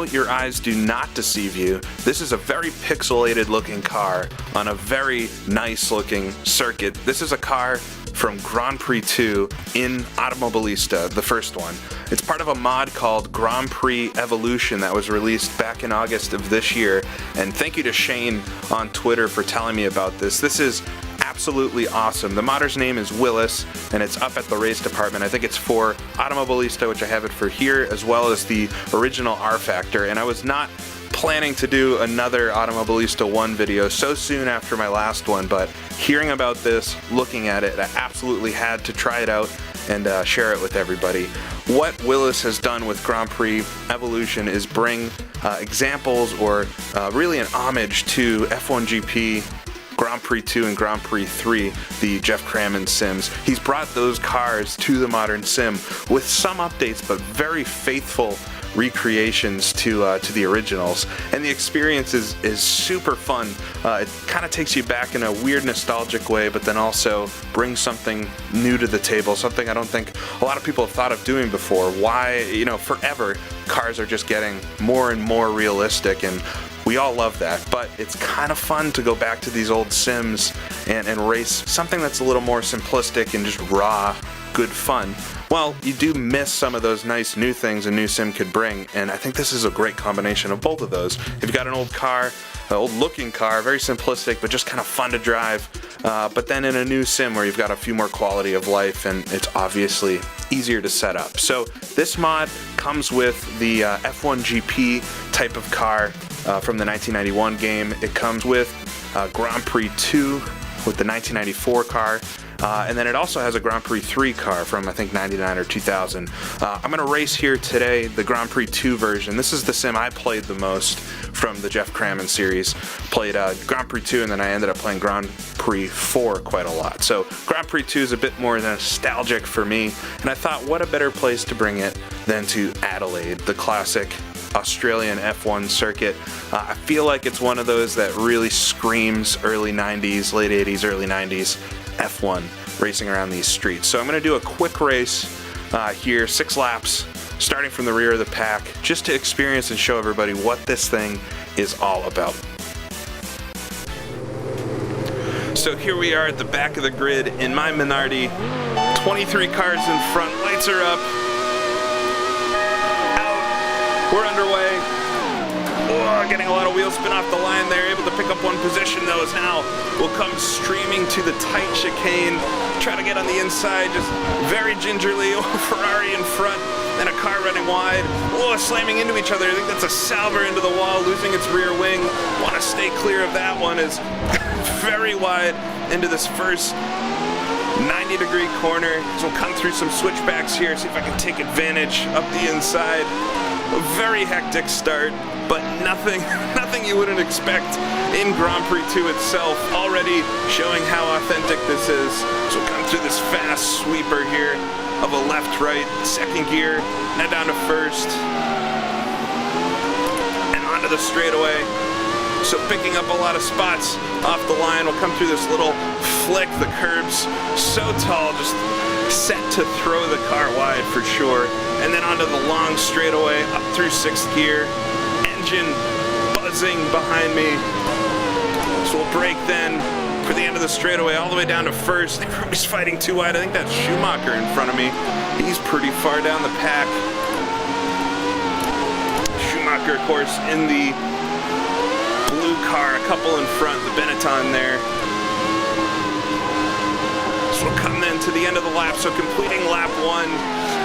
no, your eyes do not deceive you. This is a very pixelated looking car on a very nice looking circuit. This is a car from Grand Prix 2 in Automobilista, the first one. It's part of a mod called Grand Prix Evolution that was released back in August of this year, and thank you to Shane on Twitter for telling me about this. This is absolutely awesome. The modder's name is Willis, and it's up at the race department. I think it's for Automobilista, which I have it for here, as well as the original R Factor, and I was not planning to do another Automobilista 1 video so soon after my last one, but hearing about this, looking at it, I absolutely had to try it out and share it with everybody. What Willis has done with Grand Prix Evolution is bring examples or really an homage to F1 GP, Grand Prix 2 and Grand Prix 3, the Geoff Crammond sims. He's brought those cars to the modern sim with some updates, but very faithful recreations to the originals, and the experience is super fun. It kind of takes you back in a weird nostalgic way, but then also brings something new to the table, something I don't think a lot of people have thought of doing before. Why, forever cars are just getting more and more realistic, and we all love that, but it's kind of fun to go back to these old sims and race something that's a little more simplistic and just raw, good fun. Well, you do miss some of those nice new things a new sim could bring, and I think this is a great combination of both of those. If you've got an old car, an old looking car, very simplistic but just kind of fun to drive, but then in a new sim where you've got a few more quality of life and it's obviously easier to set up. So this mod comes with the F1 GP type of car from the 1991 game. It comes with Grand Prix 2 with the 1994 car. And then it also has a Grand Prix 3 car from, I think, 99 or 2000. I'm going to race here today the Grand Prix 2 version. This is the sim I played the most from the Geoff Crammond series. Played Grand Prix 2, and then I ended up playing Grand Prix 4 quite a lot. So Grand Prix 2 is a bit more nostalgic for me, and I thought, what a better place to bring it than to Adelaide, the classic Australian F1 circuit. I feel like it's one of those that really screams early 90s, late 80s, early 90s F1 racing around these streets. So I'm going to do a quick race here, 6 laps, starting from the rear of the pack, just to experience and show everybody what this thing is all about. So here we are at the back of the grid in my Minardi, 23 cars in front, lights are up, out, we're underway. Oh, getting a lot of wheel spin off the line there, able to pick up one position though, as now we'll come streaming to the tight chicane, try to get on the inside, just very gingerly. Oh, Ferrari in front, and a car running wide. Oh, slamming into each other. I think that's a Salver into the wall, losing its rear wing. Want to stay clear of that one, is very wide into this first 90-degree corner. So we'll come through some switchbacks here, see if I can take advantage up the inside. A very hectic start, but nothing you wouldn't expect in Grand Prix 2 itself, already showing how authentic this is. So we'll come through this fast sweeper here of a left-right, second gear, now down to first, and onto the straightaway. So picking up a lot of spots off the line. We'll come through this little flick, the curbs so tall, just set to throw the car wide for sure. And then onto the long straightaway, up through 6th gear, engine buzzing behind me. So we'll brake then for the end of the straightaway, all the way down to first. I think he's fighting too wide. I think that's Schumacher in front of me. He's pretty far down the pack. Schumacher, of course, in the blue car, a couple in front, the Benetton there. So we'll come then to the end of the lap, so completing lap 1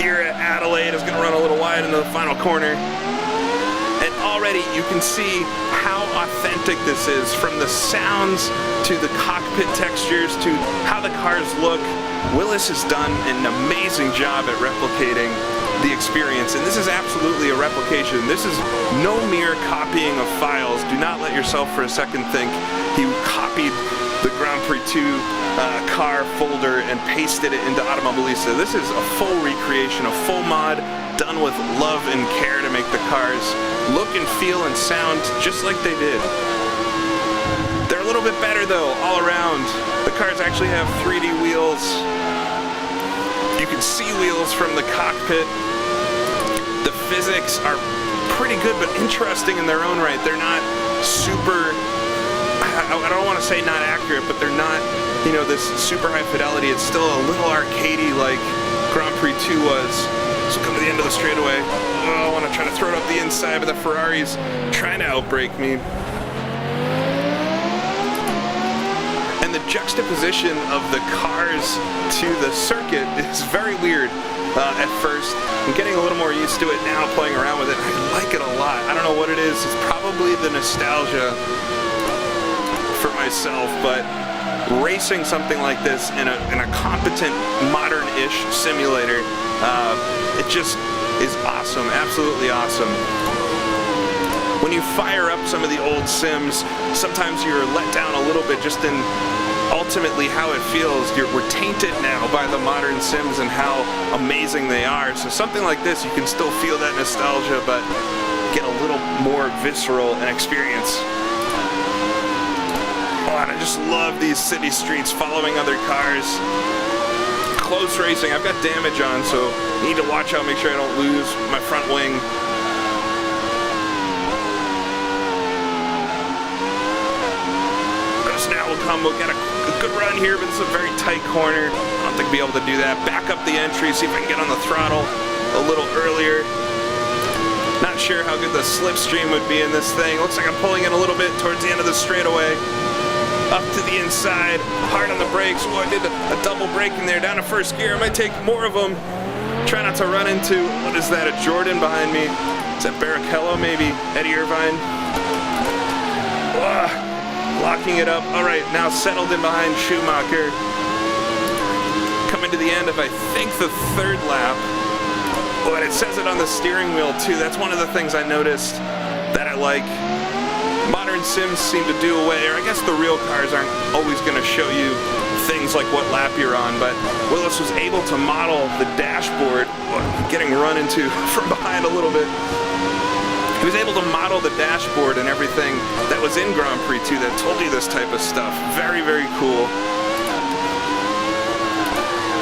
here at Adelaide. Is going to run a little wide into the final corner. And already you can see how authentic this is, from the sounds to the cockpit textures to how the cars look. Willis has done an amazing job at replicating the experience, and this is absolutely a replication. This is no mere copying of files. Do not let yourself for a second think he copied the Grand Prix 2 car folder and pasted it into Automobilista. This is a full recreation, a full mod, done with love and care to make the cars look and feel and sound just like they did. They're a little bit better though, all around. The cars actually have 3D wheels. You can see wheels from the cockpit. The physics are pretty good, but interesting in their own right. They're not super, I don't want to say not accurate, but they're not, you know, this super high fidelity. It's still a little arcadey like Grand Prix 2 was. So come to the end of the straightaway. Oh, I want to try to throw it up the inside, but the Ferrari's trying to outbrake me. And the juxtaposition of the cars to the circuit is very weird at first. I'm getting a little more used to it now, playing around with it. I like it a lot. I don't know what it is. It's probably the nostalgia for myself, but racing something like this in a competent, modern-ish simulator, it just is awesome, absolutely awesome. When you fire up some of the old sims, sometimes you're let down a little bit just in ultimately how it feels. We're tainted now by the modern sims and how amazing they are. So something like this, you can still feel that nostalgia, but get a little more visceral and experience. Oh, and I just love these city streets, following other cars. Close racing. I've got damage on, so I need to watch out, make sure I don't lose my front wing. Now we'll get a good run here, but it's a very tight corner. I don't think I'll be able to do that. Back up the entry, see if I can get on the throttle a little earlier. Not sure how good the slipstream would be in this thing. Looks like I'm pulling in a little bit towards the end of the straightaway. Up to the inside, hard on the brakes. Oh, I did a double braking there, down to first gear. I might take more of them. Try not to run into, what is that, a Jordan behind me? Is that Barrichello, maybe? Eddie Irvine? Locking it up. All right, now settled in behind Schumacher. Coming to the end of, I think, the third lap. Oh, and it says it on the steering wheel, too. That's one of the things I noticed that I like. Modern sims seem to do away, or I guess the real cars aren't always going to show you things like what lap you're on, but Willis was able to model the dashboard, getting run into from behind a little bit. He was able to model the dashboard and everything that was in Grand Prix 2 that told you this type of stuff. Very, very cool.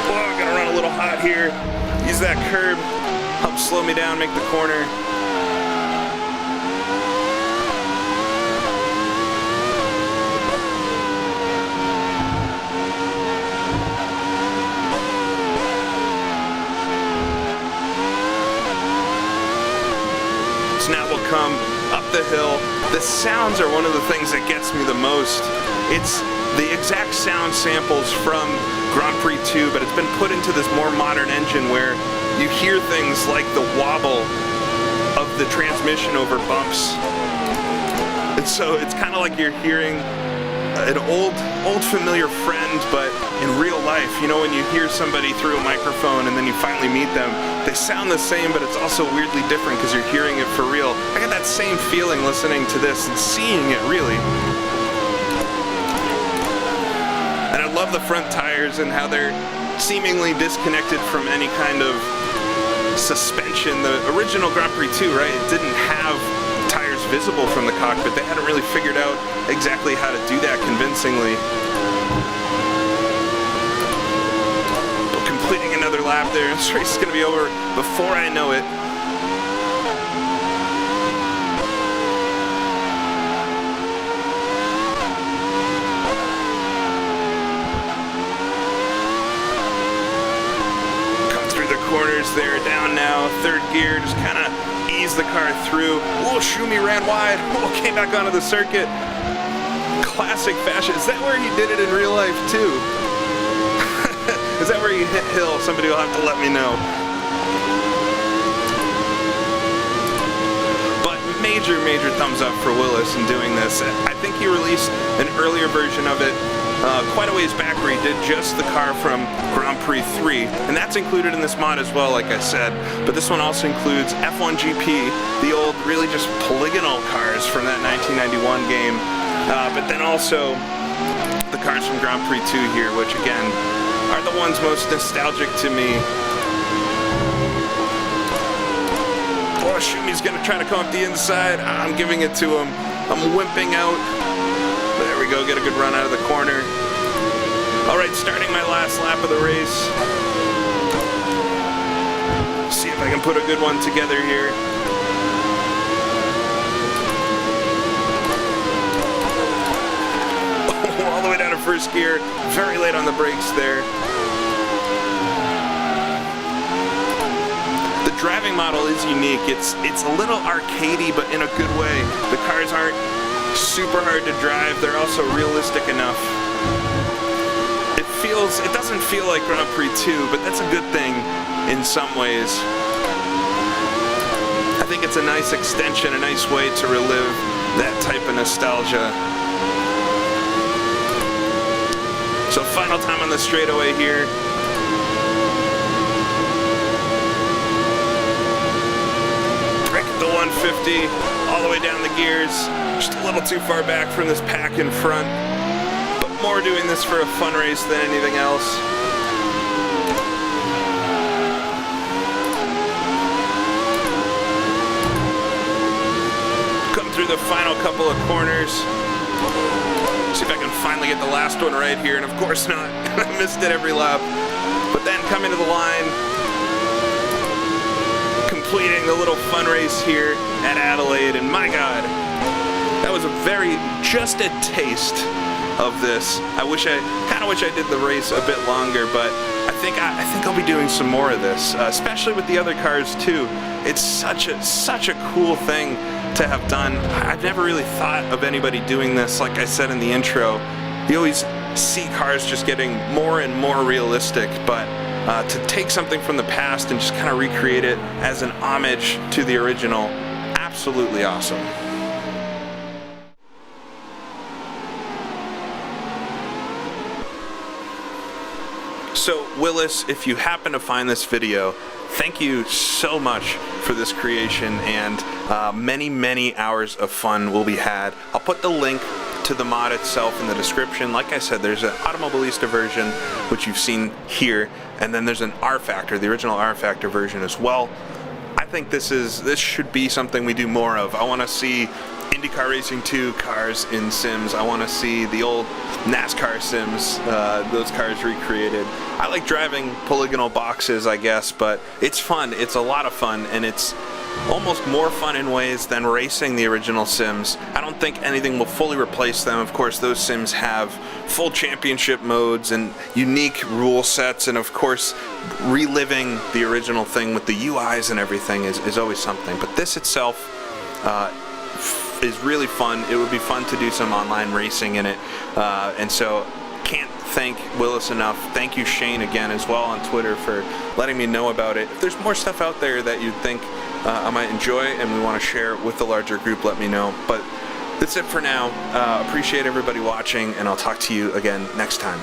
Oh, I'm gonna run a little hot here. Use that curb, help slow me down, make the corner. Now we'll come up the hill. The sounds are one of the things that gets me the most. It's the exact sound samples from Grand Prix 2, but it's been put into this more modern engine where you hear things like the wobble of the transmission over bumps. And so it's kind of like you're hearing an old familiar friend, but in real life, you know, when you hear somebody through a microphone and then you finally meet them, they sound the same, but it's also weirdly different because you're hearing it for real. I got that same feeling listening to this and seeing it, really. And I love the front tires and how they're seemingly disconnected from any kind of suspension. The original Grand Prix 2, right, it didn't have tires visible from the cockpit. They hadn't really figured out exactly how to do that convincingly. But completing another lap there. This race is going to be over before I know it. Come through the corners there, down now, third gear, just kind of ease the car through. Oh, Schumi ran wide. Oh, came back onto the circuit. Classic fashion. Is that where he did it in real life too? Is that where he hit hill? Somebody will have to let me know. But major thumbs up for Willis in doing this. I think he released an earlier version of it quite a ways back where he did just the car from Grand Prix 3, and that's included in this mod as well, like I said. But this one also includes F1 GP, the old really just polygonal cars from that 1991 game, but then also the cars from Grand Prix 2 here, which again are the ones most nostalgic to me. Oh, Schumi's gonna try to come up the inside. I'm giving it to him. I'm wimping out. There we go, get a good run out of the corner. All right, starting my last lap of the race. See if I can put a good one together here. first gear, very late on the brakes there. The driving model is unique. It's a little arcadey, but in a good way. The cars aren't super hard to drive. They're also realistic enough. It doesn't feel like Grand Prix 2, but that's a good thing in some ways. I think it's a nice extension, a nice way to relive that type of nostalgia. So final time on the straightaway here. Break at the 150, all the way down the gears. Just a little too far back from this pack in front. But more doing this for a fun race than anything else. Through the final couple of corners. See if I can finally get the last one right here, and of course not. I missed it every lap. But then coming to the line, completing the little fun race here at Adelaide, and my God, that was just a taste of this. I kind of wish I did the race a bit longer, but I think I'll be doing some more of this, especially with the other cars too. It's such a cool thing to have done. I've never really thought of anybody doing this. Like I said in the intro, you always see cars just getting more and more realistic, but to take something from the past and just kind of recreate it as an homage to the original, absolutely awesome. So Willis, if you happen to find this video, thank you so much for this creation, and many hours of fun will be had. I'll put the link to the mod itself in the description. Like I said, there's an Automobilista version, which you've seen here, and then there's an R Factor, the original R Factor version as well. I think this should be something we do more of. I want to see IndyCar Racing 2 cars in sims. I want to see the old NASCAR sims, those cars recreated. I like driving polygonal boxes, I guess, but it's fun. It's a lot of fun, and it's almost more fun in ways than racing the original sims. I don't think anything will fully replace them. Of course, those sims have full championship modes and unique rule sets, and of course, reliving the original thing with the UIs and everything is always something. But this itself is really fun. It would be fun to do some online racing in it, and so can't thank Willis enough. Thank you, Shane, again as well on Twitter for letting me know about it. If there's more stuff out there that you'd think I might enjoy and we want to share with the larger group, let me know. But that's it for now. Appreciate everybody watching, and I'll talk to you again next time.